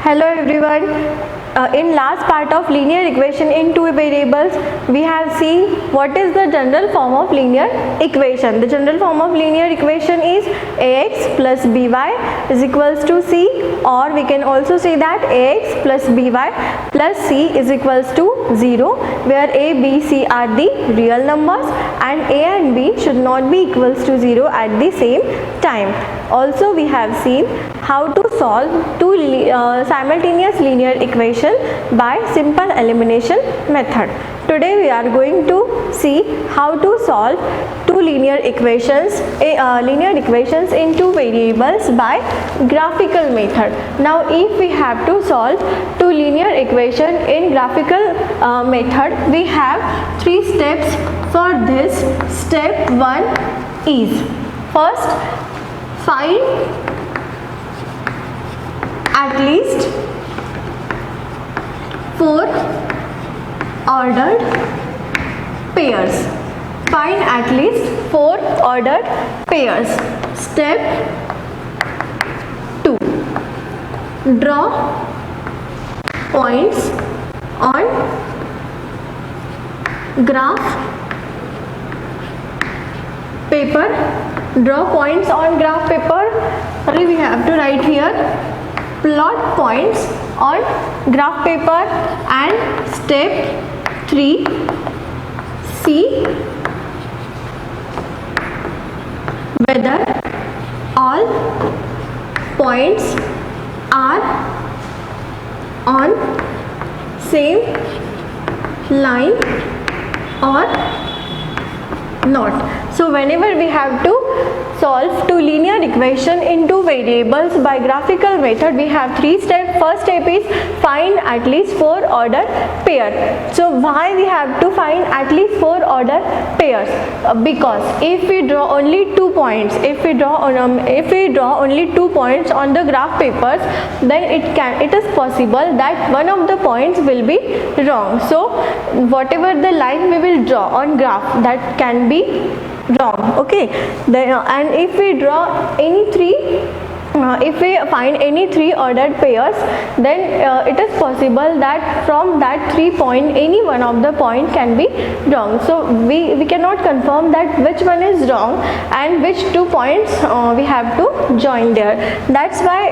Hello everyone. In last part of linear equation in two variables, we have seen what is the general form of linear equation. The general form of linear equation is ax plus by is equals to c, or we can also say that ax plus by plus c is equals to 0, where a, b, c are the real numbers and a and b should not be equals to 0 at the same time. Also we have seen how to solve two simultaneous linear equation by simple elimination method. Today we are going to see how to solve two linear equations in two variables by graphical method. Now if we have to solve two linear equation in graphical method, we have three steps for this. Step 1 is, first find at least 4 ordered pairs. Find at least 4 ordered pairs. Step 2. Draw points on graph paper. Draw points on graph paper. We have to write here plot points on graph paper. And step 3, see whether all points are on same line or not. So whenever we have to solve two linear equation in two variables by graphical method, we have three steps. First step is find at least 4 ordered pair. So why we have to find at least 4 ordered pairs? Because if we draw only 2 points, if we draw only 2 points on the graph papers, then it is possible that one of the points will be wrong. So whatever the line we will draw on graph, that can be wrong. Okay, and if we draw any if we find any 3 ordered pairs, then it is possible that from that 3 point any one of the point can be wrong. So we cannot confirm that which one is wrong and which 2 points we have to join there. That's why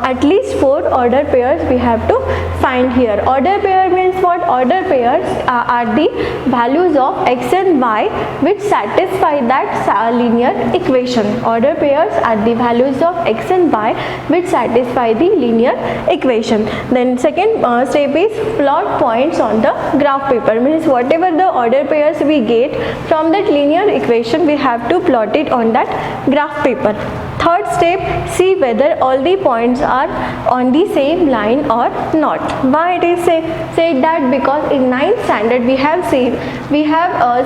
at least 4 ordered pairs we have to find here. Order pair means what? Order pairs are the values of x and y which satisfy that linear equation. Order pairs are the values of x and y which satisfy the linear equation. Then second step is plot points on the graph paper, means whatever the order pairs we get from that linear equation, we have to plot it on that graph paper. Third step, see whether all the points are on the same line or not. Why it is said that? Because in 9th standard we have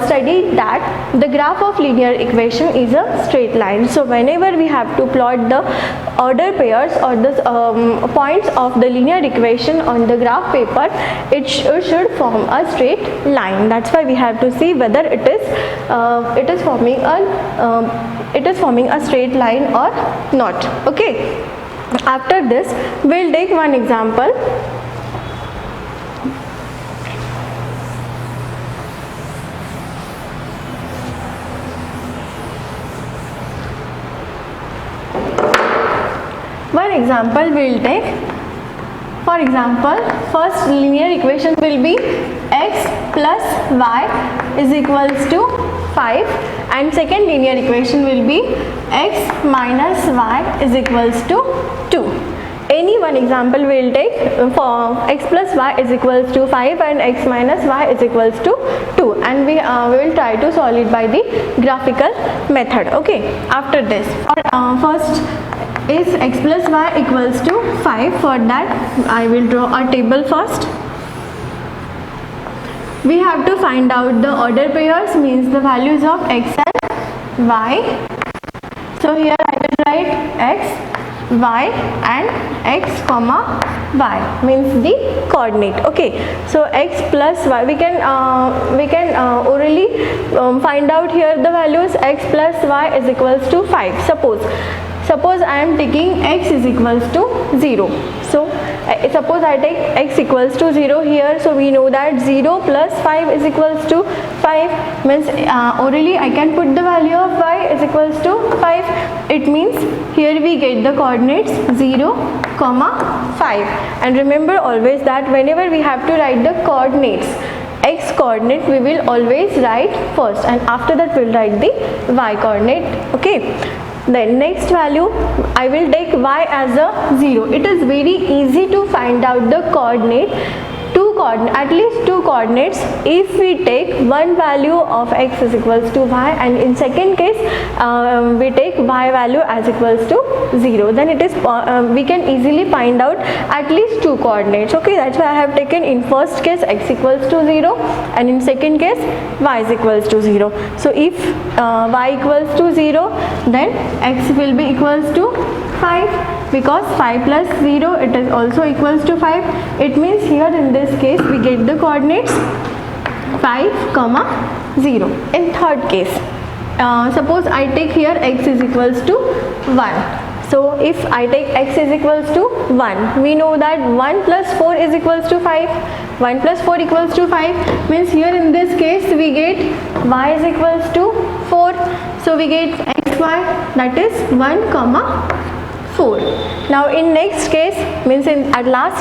studied that the graph of linear equation is a straight line. So whenever we have to plot the order pairs or the points of the linear equation on the graph paper, it should form a straight line. That's why we have to see whether it is forming a straight line or not. Okay, after this we'll take one example. One example we'll take. For example, first linear equation will be x plus y is equals to 5, and second linear equation will be x minus y is equals to 2. Any one example we will take for x plus y is equals to 5 and x minus y is equals to 2, and we will try to solve it by the graphical method. Okay, after this, first is x plus y equals to 5. For that I will draw a table first. We have to find out the order pairs, means the values of x and y. So here I will write x, y and x comma y, means the coordinate. Okay, so x plus y, we can orally find out here the values. X plus y is equals to 5. Suppose suppose I am taking x is equals to 0. So suppose I take x equals to 0 here, so we know that 0 plus 5 is equals to 5, means orally I can put the value of y is equals to 5. It means here we get the coordinates 0, 5. And remember always that whenever we have to write the coordinates, x coordinate we will always write first, and after that we will write the y coordinate. Okay, then next value I will take y as a 0. It is very easy to find out the coordinate, at least two coordinates, if we take one value of x is equals to y, and in second case we take y value as equals to 0, then it is we can easily find out at least two coordinates. Okay, that's why I have taken in first case x equals to 0, and in second case y is equals to 0. So if y equals to 0, then x will be equals to 5, because 5 plus 0 it is also equals to 5. It means here in this case we get the coordinates 5, 0. In third case, suppose I take here x is equals to 1. So if I take x is equals to 1, we know that 1 plus 4 is equals to 5. 1 plus 4 equals to 5, means here in this case we get y is equals to 4. So we get xy, that is 1, 4. Now in next case, means at last,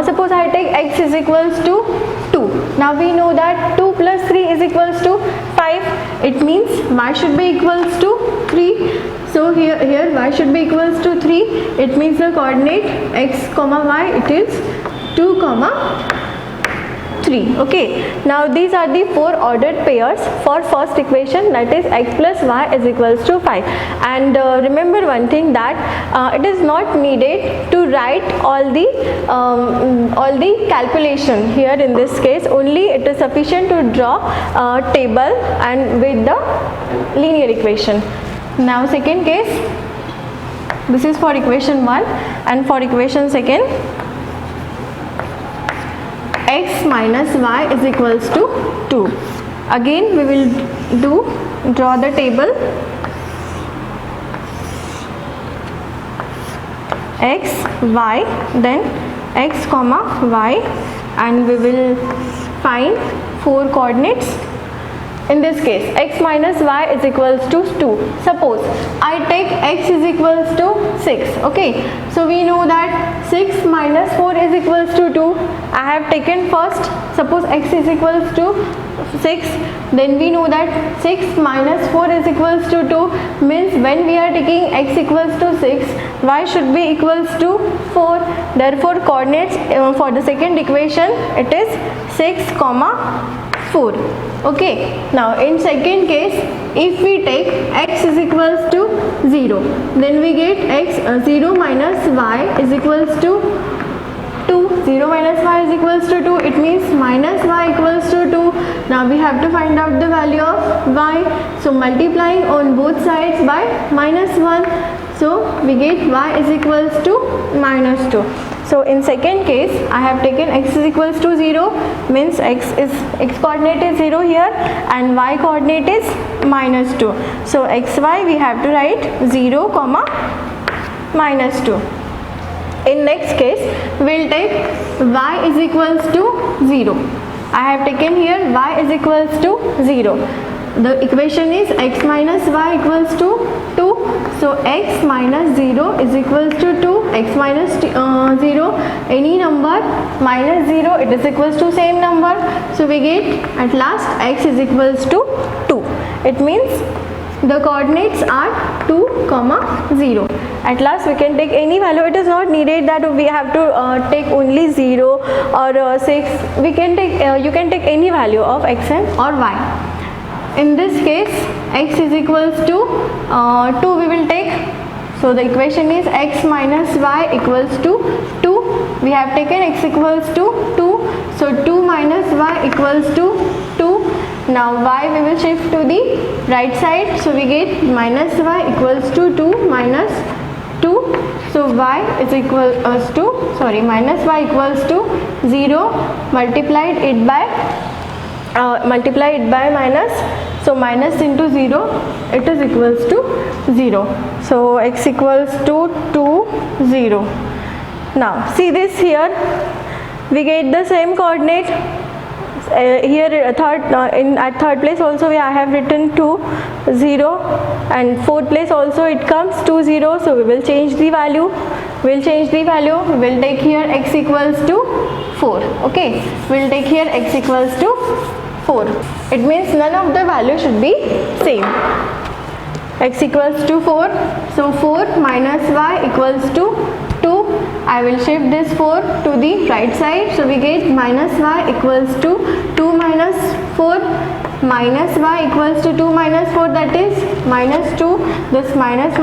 suppose I take x is equals to 2. Now we know that 2 plus 3 is equals to 5. It means y should be equals to 3. So here y should be equals to 3. It means the coordinate x, y, it is 2, 3. Okay, now these are the four ordered pairs for first equation, that is x plus y is equals to 5. And remember one thing, that it is not needed to write all the calculation here in this case. Only it is sufficient to draw a table and with the linear equation. Now second case, this is for equation 1, and for equation second, x minus y is equals to 2. Again we will draw the table x, y, then x, y, and we will find four coordinates. In this case, x minus y is equals to 2. Suppose I take x is equals to 6. Okay, so we know that 6 minus 4 is equals to 2. I have taken first, suppose x is equals to 6, then we know that 6 minus 4 is equals to 2, means when we are taking x equals to 6, y should be equals to 4. Therefore coordinates for the second equation, it is 6, 4. Okay, now in second case, if we take x is equals to 0, then we get x 0 minus y is equals to 2. 0 minus y is equals to 2. It means minus y equals to 2. Now we have to find out the value of y. So multiplying on both sides by minus 1. So we get y is equals to minus 2. So in second case, I have taken x is equals to 0, means x coordinate is 0 here and y coordinate is minus 2. So xy we have to write 0, minus 2. In next case, we will take y is equals to 0. I have taken here y is equals to 0. The equation is x minus y equals to 2. So x minus 0 is equals to 2. X minus 0, any number minus 0, it is equals to same number. So we get at last x is equals to 2. It means the coordinates are 2, 0. At last we can take any value. It is not needed that we have to take only 0 or 6. We can take you can take any value of x and or y. In this case, x is equals to 2 we will take. So the equation is x minus y equals to 2. We have taken x equals to 2. So 2 minus y equals to 2. Now y we will shift to the right side. So we get minus y equals to 2 minus 2. So y is equals to minus y equals to 0 multiply it by minus. So minus into 0, it is equals to 0. So x equals to 2, 0. Now see this here, we get the same coordinate. Here at third place also I have written 2, 0, and fourth place also it comes 2, 0. So we will change the value. We will take here x equals to 4. Okay, we will take here x equals to 4. It means none of the values should be same. X equals to 4. So 4 minus y equals to 2. I will shift this 4 to the right side. So we get minus y equals to 2 minus 4. Minus y equals to 2 minus 4, that is minus 2. This minus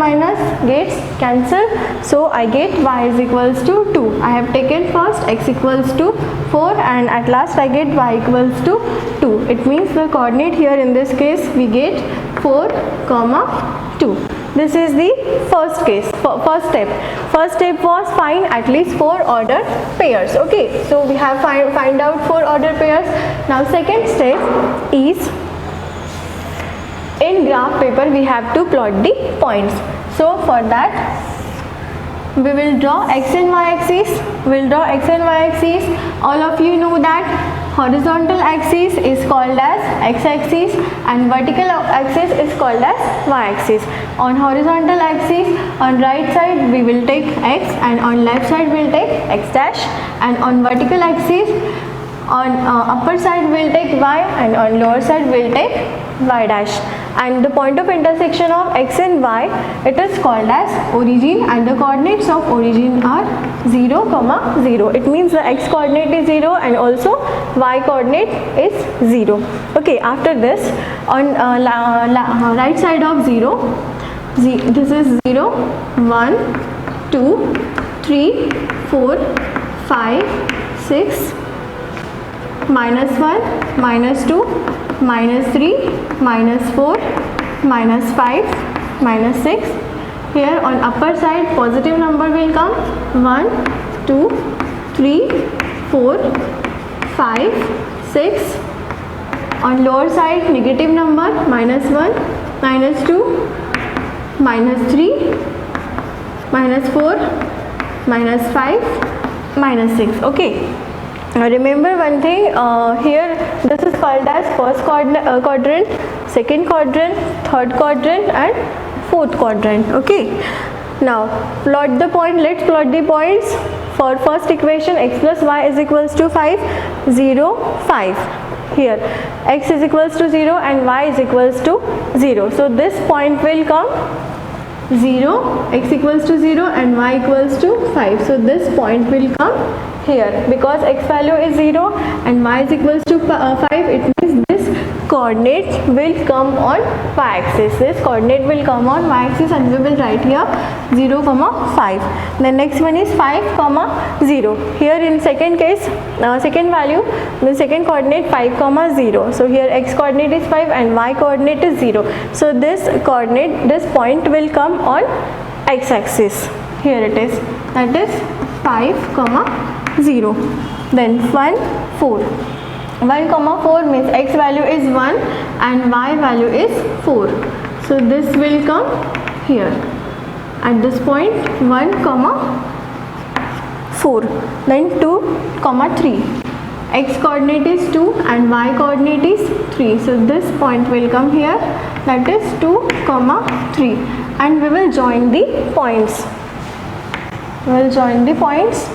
gets cancelled. So I get y is equals to 2. I have taken first x equals to 4 and at last I get y equals to 2. It means the coordinate here in this case we get 4, 2. This is the first case, first step. First step was find at least 4 ordered pairs. Okay, so we have find out 4 ordered pairs. Now second step is, in graph paper we have to plot the points. So for that we will draw x and y axis. All of you know that horizontal axis is called as x-axis and vertical axis is called as y-axis. On horizontal axis, on right side we will take x and on left side we will take x dash, and on vertical axis on upper side we will take y and on lower side we will take y dash. And the point of intersection of x and y, it is called as origin, and the coordinates of origin are 0, 0. It means the x coordinate is 0 and also y coordinate is 0. Okay, after this on right side of 0, this is 0, 1, 2, 3, 4, 5, 6, minus 1, minus 2, minus 3, minus 4, minus 5, minus 6. Here on upper side positive number will come 1, 2, 3, 4, 5, 6. On lower side negative number minus 1, minus 2, minus 3, minus 4, minus 5, minus 6. Okay. Now remember one thing, here this is called as first quadrant, second quadrant, third quadrant and fourth quadrant. Okay. Now plot the point. Let's plot the points. For first equation, x plus y is equals to 5, 0, 5. Here x is equals to 0 and y is equals to 0. So this point will come 0, x equals to 0 and y equals to 5. So this point will come here because x value is 0 and y is equals to 5. It means this coordinate will come on y-axis. This coordinate will come on y-axis and we will write here 0, 5. The next one is 5, 0. Here in second case, second value, the second coordinate 5, 0. So here x coordinate is 5 and y coordinate is 0. So this coordinate, this point will come on x-axis. Here it is. That is 5, 0. Then 1, 4. 1, 4 means x value is 1 and y value is 4. So this will come here at this point 1, 4. Then 2, 3. X coordinate is 2 and y coordinate is 3. So this point will come here, that is 2, 3. And we will join the points. We will join the points.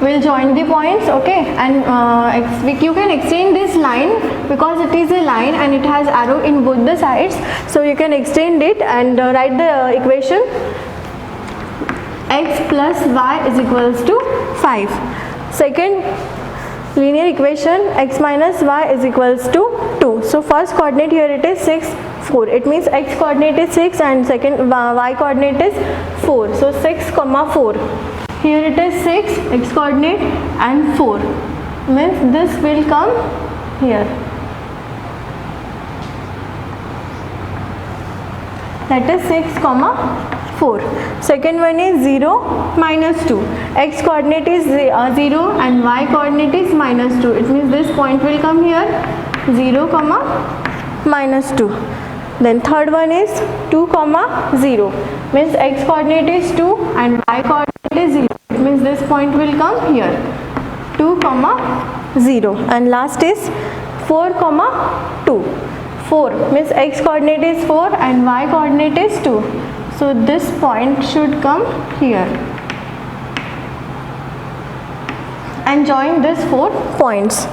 We'll join the points, okay, and you can extend this line because it is a line and it has arrow in both the sides. So you can extend it and write the equation x plus y is equals to 5. Second linear equation, x minus y is equals to 2. So first coordinate here it is 6, 4. It means x coordinate is 6 and second y coordinate is 4. So 6, 4. Here it is 6, x coordinate and 4. means this will come here. That is 6, 4. Second one is 0, -2. X coordinate is 0 and y coordinate is -2. It means this point will come here, 0, -2. Then third one is 2, 0. Means x coordinate is 2 and y coordinate is 0. It means this point will come here, 2, 0. And last is 4, 2. 4 means x coordinate is 4 and y coordinate is 2. So this point should come here and join these 4 points,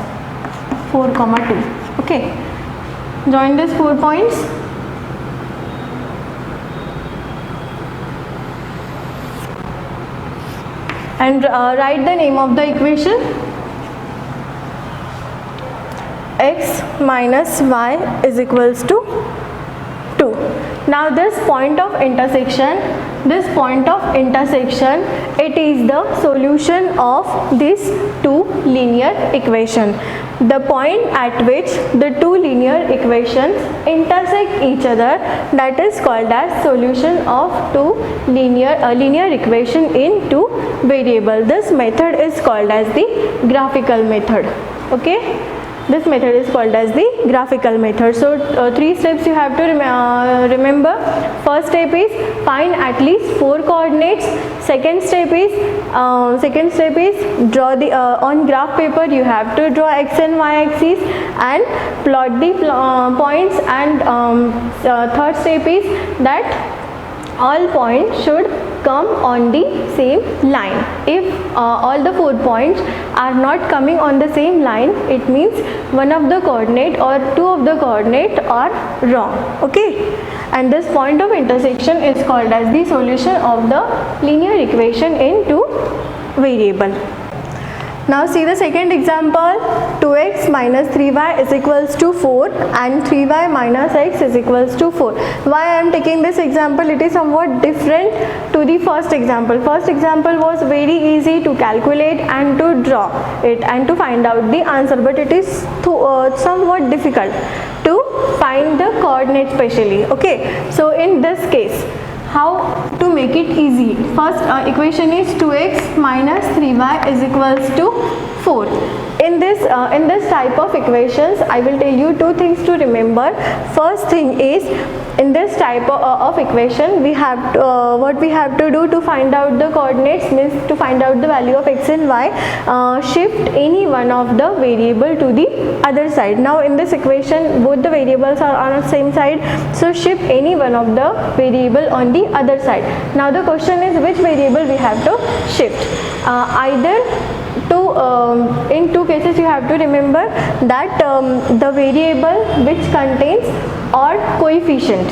4, 2. Okay, join these 4 points. And write the name of the equation. X minus y is equals to 2. Now this point of intersection, it is the solution of these two linear equations. The point at which the two linear equations intersect each other, that is called as solution of two linear equation in two variable. This method is called as the graphical method. Okay. This method is called as the graphical method. So 3 steps you have to remember. First step is find at least 4 coordinates. Second step is draw the on graph paper you have to draw x and y axis and plot the points. And third step is that all points should come on the same line. If all the 4 points are not coming on the same line, it means one of the coordinate or 2 of the coordinate are wrong. Okay, and this point of intersection is called as the solution of the linear equation in two variable. Now see the second example. 2x minus 3y is equals to 4 and 3y minus x is equals to 4. Why I am taking this example? It is somewhat different to the first example. First example was very easy to calculate and to draw it and to find out the answer, but it is somewhat difficult to find the coordinate specially. Okay, so in this case, how to make it easy? First equation is 2x minus 3y is equals to 4. In this type of equations, I will tell you 2 things to remember. First thing is, in this type of equation, we have to, what we have to do to find out the coordinates, means to find out the value of x and y, shift any one of the variable to the other side. Now in this equation, both the variables are on the same side, so shift any one of the variable on the other side. Now the question is, which variable we have to shift? In two cases you have to remember that the variable which contains odd coefficient,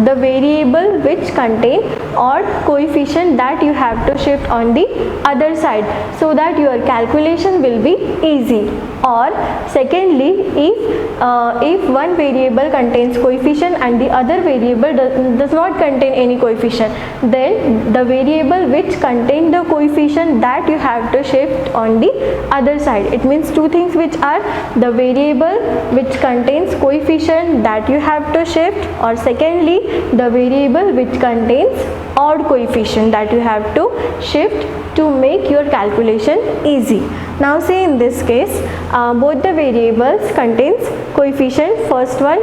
the variable which contain odd coefficient, that you have to shift on the other side so that your calculation will be easy. Or secondly, if one variable contains coefficient and the other variable does not contain any coefficient, then the variable which contain the coefficient, that you have to shift on the other side. It means 2 things which are the variable which contains coefficient, that you have to shift, or secondly the variable which contains odd coefficient, that you have to shift to make your calculation easy. Now see, in this case, both the variables contains coefficient. First one,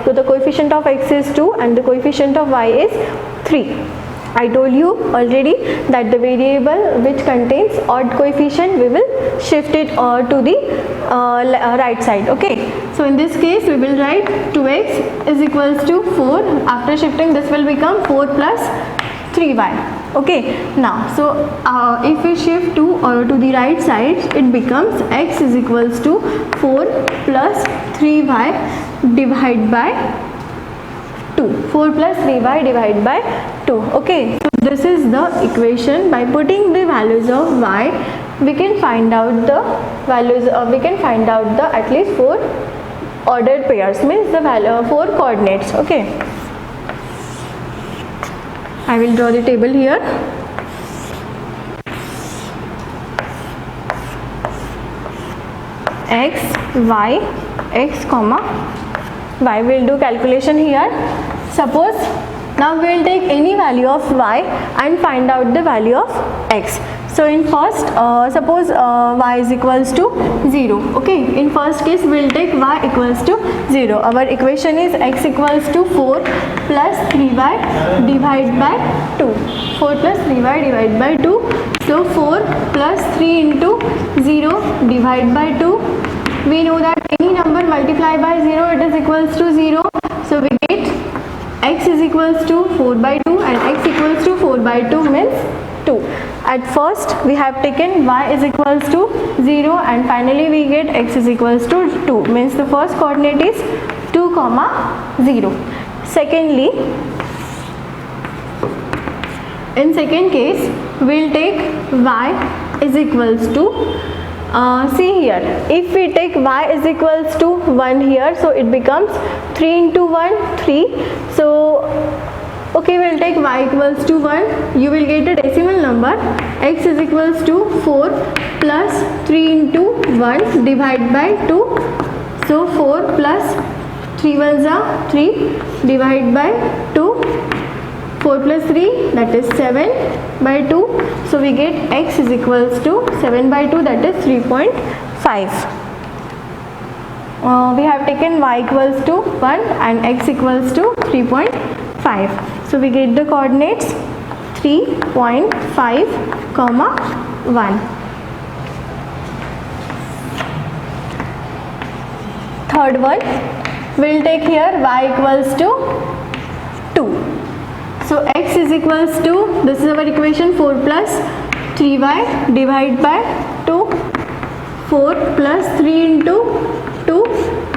the coefficient of x is 2 and the coefficient of y is 3. I told you already that the variable which contains odd coefficient, we will shift it to the right side. Okay, so in this case we will write 2x is equals to 4. After shifting, this will become 4 plus 3y. Okay, now so if we shift to the right side, it becomes x is equals to 4 plus 3y divided by 2. 4 plus 3y divided by 2. Okay, so this is the equation. By putting the values of y, we can find out the values, we can find out the at least 4 ordered pairs, means the value 4 coordinates. Okay, I will draw the table here. x, y, x comma y. We'll do calculation here. Suppose now we will take any value of y and find out the value of x. So in first, suppose y is equals to 0. Okay, in first case we will take y equals to 0. Our equation is x equals to 4 plus 3y divided by 2. 4 plus 3y divided by 2. So 4 plus 3 into 0 divided by 2. We know that any number multiplied by 0 it is equals to 0. So we get x is equals to 4 by 2 and x equals to 4 by 2 means 2. At first we have taken y is equals to 0 and finally we get x is equals to 2, means the first coordinate is 2 comma 0. Secondly, in second case we will take y is equals to see here, if we take y is equals to 1 here, so it becomes 3 into 1 3. So okay, we will take y equals to 1. You will get a decimal number. X is equals to 4 plus 3 into 1 divided by 2. So 4 plus 3 ones are 3 divided by 2. 4 plus 3, that is 7 by 2. So we get x is equals to 7 by 2, that is 3.5. We have taken y equals to 1 and x equals to 3.5. So we get the coordinates 3.5 comma 1. Third one, we will take here y equals to 2. So x is equals to, this is our equation, 4 plus 3y divided by 2. 4 plus 3 into 2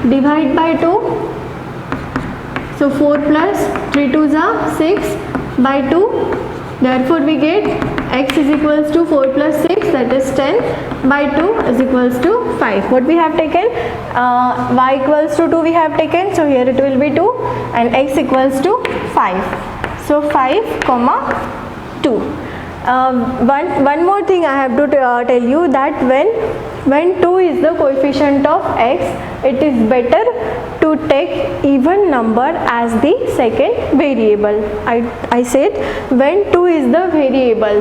divided by 2. So 4 plus 3 2s are 6 by 2. Therefore we get x is equals to 4 plus 6, that is 10 by 2 is equals to 5. What we have taken? Y equals to 2 we have taken. So here it will be 2 and x equals to 5. So 5 comma 2. One more thing I have to tell you, that when 2 is the coefficient of x, it is better to take even number as the second variable. I said when 2 is the variable,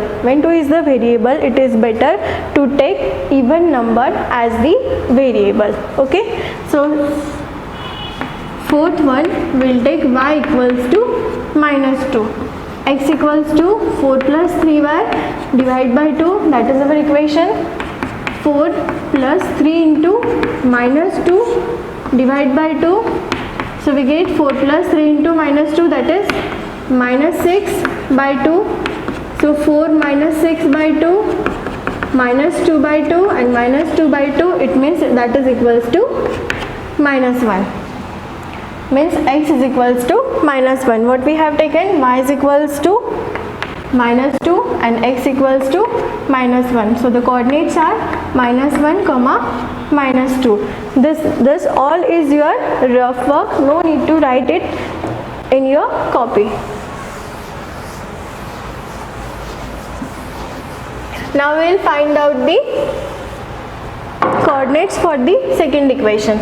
it is better to take even number as the variable. Okay, so fourth one will take y equals to minus 2. X equals to 4 plus 3y divided by 2, that is our equation. 4 plus 3 into minus 2 divided by 2. So we get 4 plus 3 into minus 2, that is minus 6 by 2. So 4 minus 6 by 2, minus 2 by 2 and minus 2 by 2, it means that is equals to minus 1. Means x is equals to minus 1. What we have taken? Y is equals to minus 2 and x equals to minus 1. So the coordinates are minus 1 comma minus 2. This all is your rough work. No need to write it in your copy. Now we will find out the coordinates for the second equation.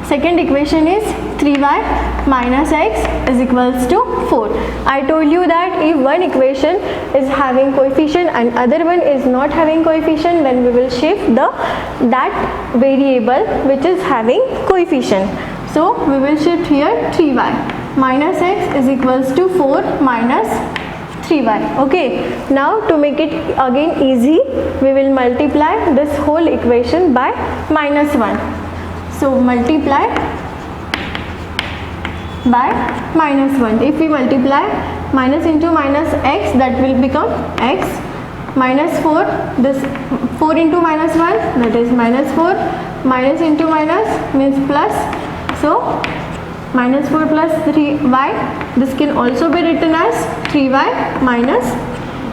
Second equation is 3y minus x is equals to 4. I told you that if one equation is having coefficient and other one is not having coefficient, then we will shift that variable which is having coefficient. So we will shift here 3y minus x is equals to 4 minus 3y. Okay, now to make it again easy, we will multiply this whole equation by minus 1. So multiply by minus 1. If we multiply minus into minus x, that will become x minus 4. This 4 into minus 1, that is minus 4. Minus into minus means plus. So minus 4 plus 3y, this can also be written as 3y minus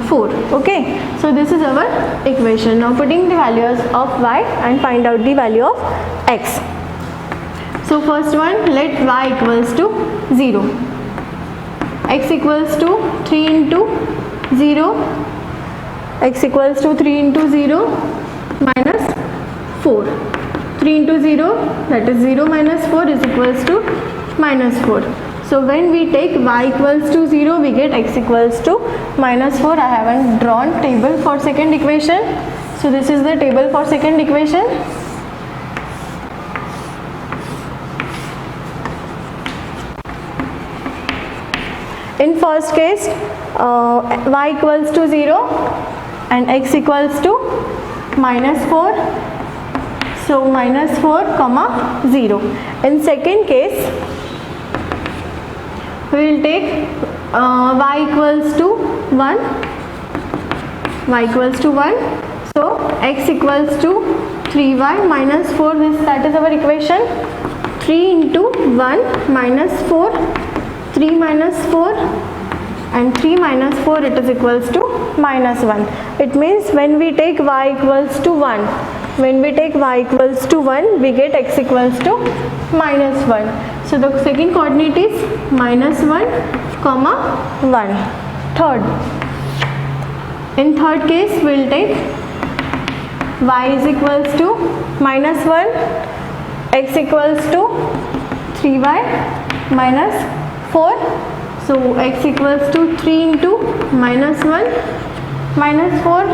4. Okay, so this is our equation. Now putting the values of y and find out the value of x. So first one, let y equals to 0. X equals to 3 into 0. X equals to 3 into 0 minus 4. 3 into 0, that is 0 minus 4 is equals to minus 4. So when we take y equals to 0, we get x equals to minus 4. I haven't drawn table for second equation. So this is the table for second equation. In first case, y equals to 0 and x equals to minus 4. So minus 4 comma 0. In second case, we will take y equals to 1. Y equals to 1. So x equals to 3y minus 4. That is our equation. 3 into 1 minus 4. 3 minus 4 and 3 minus 4, it is equals to minus 1. It means when we take y equals to 1, we get x equals to minus 1. So the second coordinate is minus 1 comma 1. Third, in third case we will take y is equals to minus 1, x equals to 3y minus 4. So x equals to 3 into minus 1 minus 4.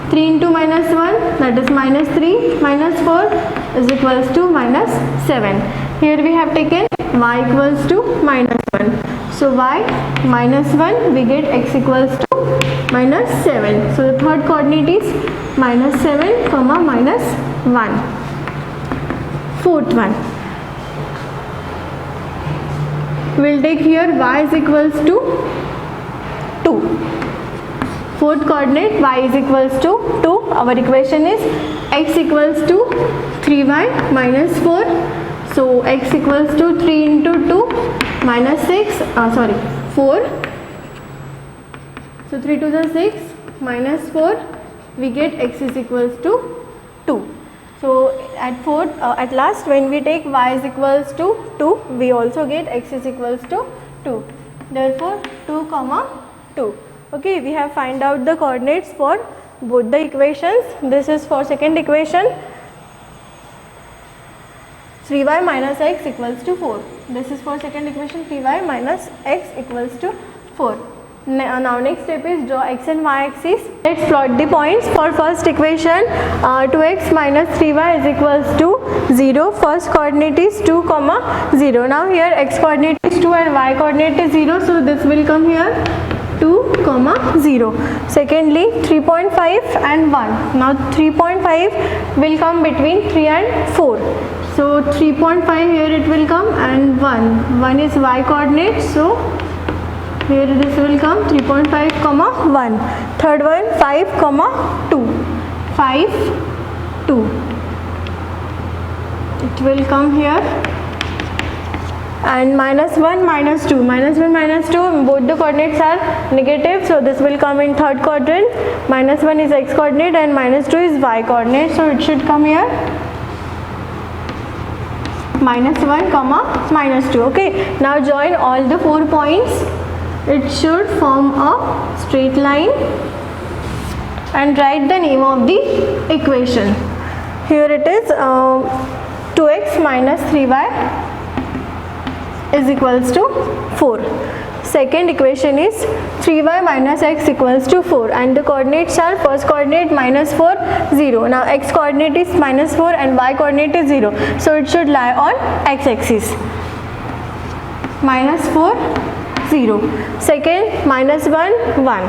3 into minus 1, that is minus 3 minus 4 is equals to minus 7. Here we have taken y equals to minus 1. So y minus 1, we get x equals to minus 7. So the third coordinate is minus 7 comma minus 1. Fourth one, we will take here y is equals to 2. Fourth coordinate, y is equals to 2. Our equation is x equals to 3y minus 4. So x equals to 3 into 2 minus 4. So 3 to the 6 minus 4, we get x is equals to 2. So at last when we take y is equals to 2, we also get x is equals to 2. Therefore 2 comma 2. Okay, we have find out the coordinates for both the equations. This is for second equation, 3y minus x equals to 4. This is for second equation, 3y minus x equals to 4. Now next step is draw x and y axis. Let's plot the points. For first equation, 2x minus 3y is equals to 0. First coordinate is 2 comma 0. Now here x coordinate is 2 and y coordinate is 0. So this will come here 2 comma 0. Secondly, 3.5 and 1. Now 3.5 will come between 3 and 4. So 3.5 here it will come and 1 is y coordinate. So here this will come 3.5 comma 1. Third one, 5 comma 2. 5 2. It will come here. And minus 1 minus 2. Minus 1 minus 2, both the coordinates are negative. So this will come in third quadrant. Minus 1 is x coordinate and minus 2 is y coordinate. So it should come here minus 1 comma minus 2. Okay. Now join all the 4 points. It should form a straight line and write the name of the equation. Here it is 2x minus 3y is equals to 4. Second equation is 3y minus x equals to 4 and the coordinates are first coordinate minus 4 0. Now x coordinate is minus 4 and y coordinate is 0. So it should lie on x axis. Minus 4 0. Second, minus 1 1.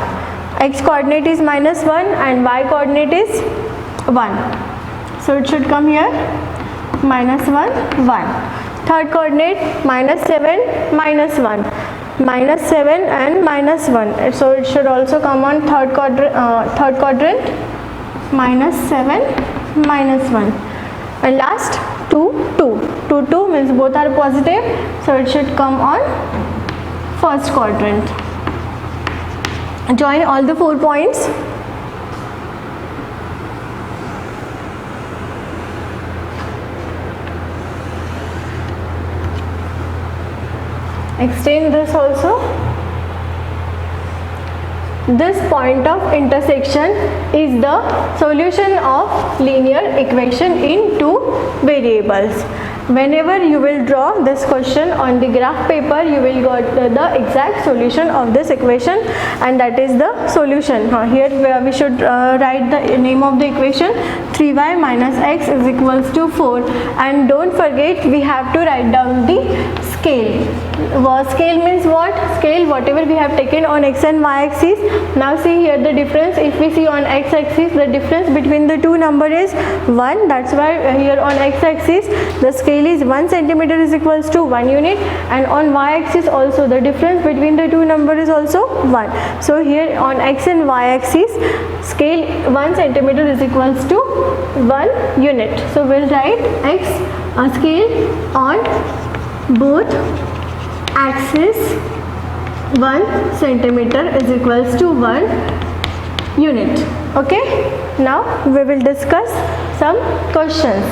X coordinate is minus 1 and y coordinate is 1. So it should come here minus 1 1. Third coordinate minus 7 minus 1. Minus 7 and minus 1. So it should also come on third quadrant minus 7 minus 1. And last 2 2. 2 2 means both are positive. So it should come on first quadrant. Join all the 4 points. Extend this also. this point of intersection is the solution of linear equation in two variables. Whenever you will draw this question on the graph paper, you will get the exact solution of this equation, and that is the solution. Here we should write the name of the equation, 3y minus x is equals to 4, and don't forget we have to write down the scale. Scale means what? Scale whatever we have taken on x and y axis. Now see here the difference. If we see on x axis, the difference between the two number is 1. That's why here on x axis the scale is 1 centimeter is equals to 1 unit, and on y axis also the difference between the two number is also 1. So here on x and y axis scale 1 centimeter is equals to 1 unit. So we'll write x scale on both axis 1 centimeter is equals to 1 unit. Okay, now we will discuss some questions.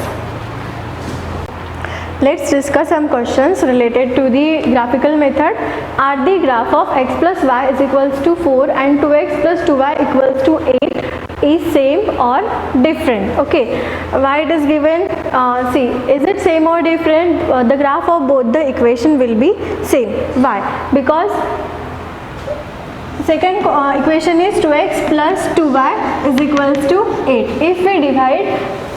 Let's discuss some questions related to the graphical method. Are the graph of x plus y is equals to 4 and 2x plus 2y equals to 8 is same or different? Okay, why it is given? See, is it same or different? The graph of both the equation will be same. Why? Because second equation is 2x plus 2y is equals to 8.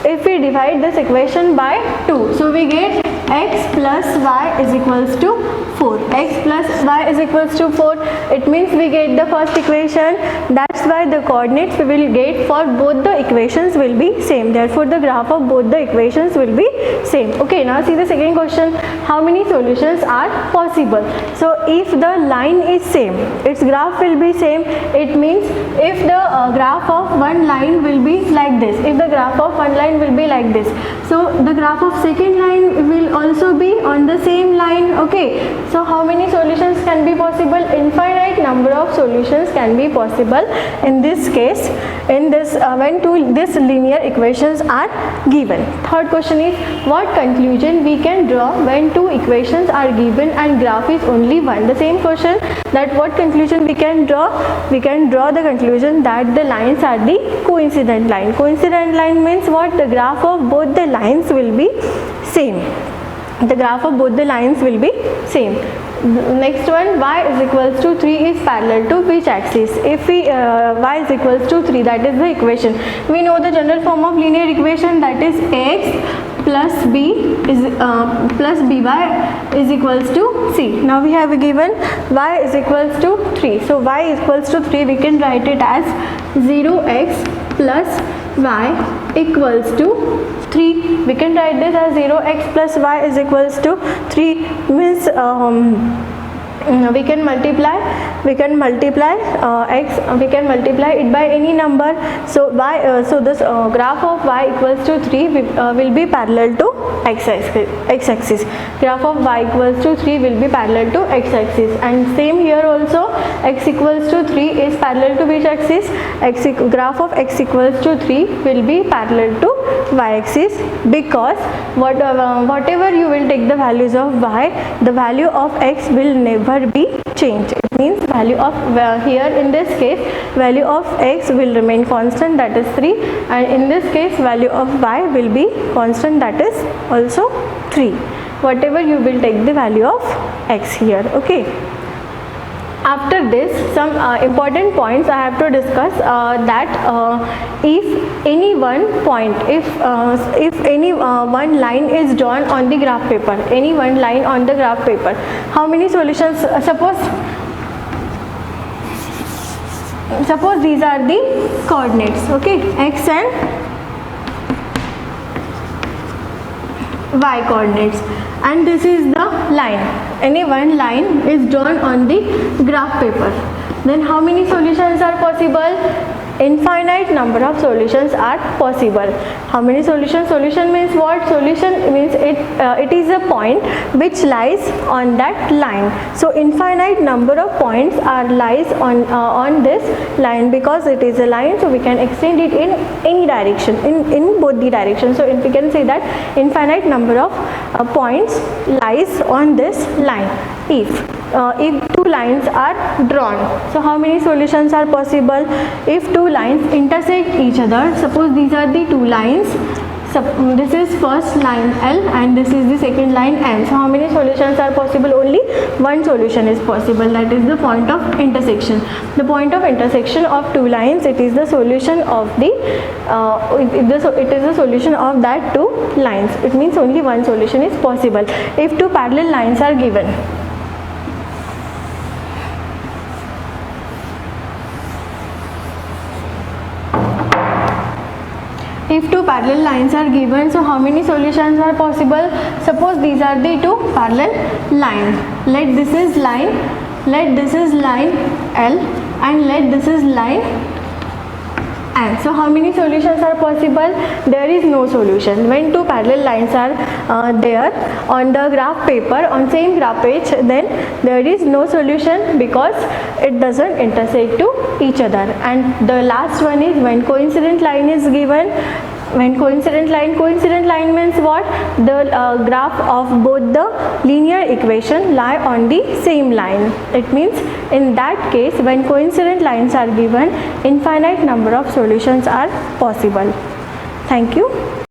If we divide this equation by 2, so we get x plus y is equals to 4. X plus y is equals to 4. It means we get the first equation. That's why the coordinates we will get for both the equations will be same. Therefore, the graph of both the equations will be same. Okay, now see the second question. How many solutions are possible? So, if the line is same, its graph will be same. It means if the graph of one line will be like this, if the graph of one line will be like this, so the graph of second line will also be on the same line. Okay, so how many solutions can be possible? Infinite number of solutions can be possible in this case, in this when these linear equations are given. Third question is, what conclusion we can draw when two equations are given and graph is only one? The same question, that what conclusion we can draw? We can draw the conclusion that the lines are the coincident line. Coincident line means what? The graph of both the lines will be same. The graph of both the lines will be same. Next one, y is equals to 3 is parallel to which axis? If we y is equals to 3, that is the equation. We know the general form of linear equation, that is x plus b is plus by is equals to c. Now we have given y is equals to 3. So y is equals to 3, we can write it as 0x plus y equals to 3. We can write this as 0x plus y is equals to 3, means we can multiply x, we can multiply it by any number. So y, so this graph of y equals to 3 will be parallel to x-axis. Graph of y equals to 3 will be parallel to x-axis, and same here also, x equals to 3 is parallel to which axis? Graph of x equals to 3 will be parallel to y-axis, because whatever you will take the values of y, the value of x will never be changed. It means value of here in this case value of x will remain constant, that is 3, and in this case value of y will be constant, that is also 3. Whatever you will take the value of x here. Okay. After this, some important points I have to discuss, that if any one point, if any one line is drawn on the graph paper, any one line on the graph paper, how many solutions? Suppose these are the coordinates, okay, x and y coordinates, and this is the line. Any one line is drawn on the graph paper. Then how many solutions are possible? Infinite number of solutions are possible. How many solutions? Solution means what? Solution means it is a point which lies on that line. So infinite number of points are lies on this line, because it is a line, so we can extend it in any direction, in both the directions. So we can say that infinite number of points lies on this line. If two lines are drawn. So how many solutions are possible? If two lines intersect each other, suppose these are the two lines, this is first line L and this is the second line M. So how many solutions are possible? Only one solution is possible, that is the point of intersection. The point of intersection of two lines, it is the solution of the it is the solution of that two lines. It means only one solution is possible. If two parallel lines are given, if two parallel lines are given, so how many solutions are possible? Suppose these are the two parallel lines. Let this is line L and let this is line M. So how many solutions are possible? There is no solution. When two parallel lines are there on the graph paper, on same graph page, then there is no solution because it doesn't intersect to each other. And the last one is when coincident line is given. When coincident line means what? The graph of both the linear equation lie on the same line. It means in that case, when coincident lines are given, infinite number of solutions are possible. Thank you.